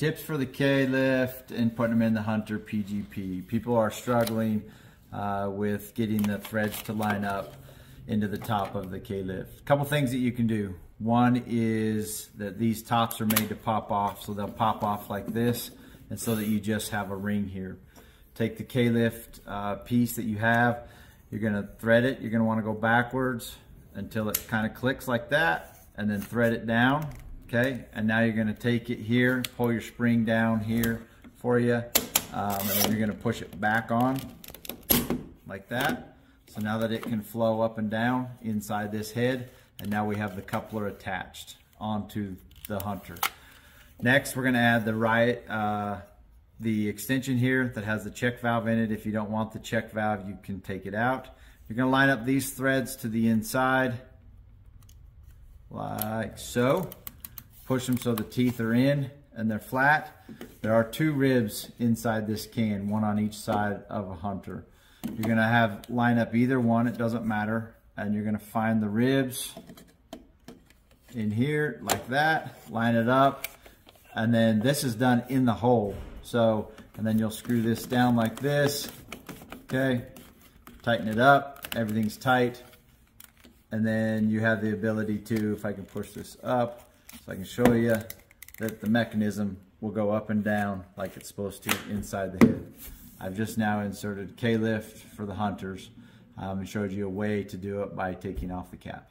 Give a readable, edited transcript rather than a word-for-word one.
Tips for the Klift and putting them in the Hunter PGP. People are struggling with getting the threads to line up into the top of the Klift. A couple things that you can do. One is that these tops are made to pop off, so they'll pop off like this, and so that you just have a ring here. Take the Klift piece that you have, you're gonna thread it, you're gonna wanna go backwards until it kind of clicks like that, and then thread it down, okay? And now you're gonna take it here, pull your spring down here for you, and then you're gonna push it back on like that. So now that it can flow up and down inside this head, and now we have the coupler attached onto the Hunter. Next, we're gonna add the extension here that has the check valve in it. If you don't want the check valve, you can take it out. You're gonna line up these threads to the inside, like so. Push them so the teeth are in and they're flat. There are 2 ribs inside this can, one on each side of a Hunter. You're gonna line up either one, it doesn't matter. And you're gonna find the ribs in here like that, line it up, and then this is done in the hole. So, and then you'll screw this down like this, okay? Tighten it up, everything's tight. And then you have the ability to, if I can push this up, so I can show you that the mechanism will go up and down like it's supposed to inside the head. I've just now inserted Klift for the Hunters and showed you a way to do it by taking off the cap.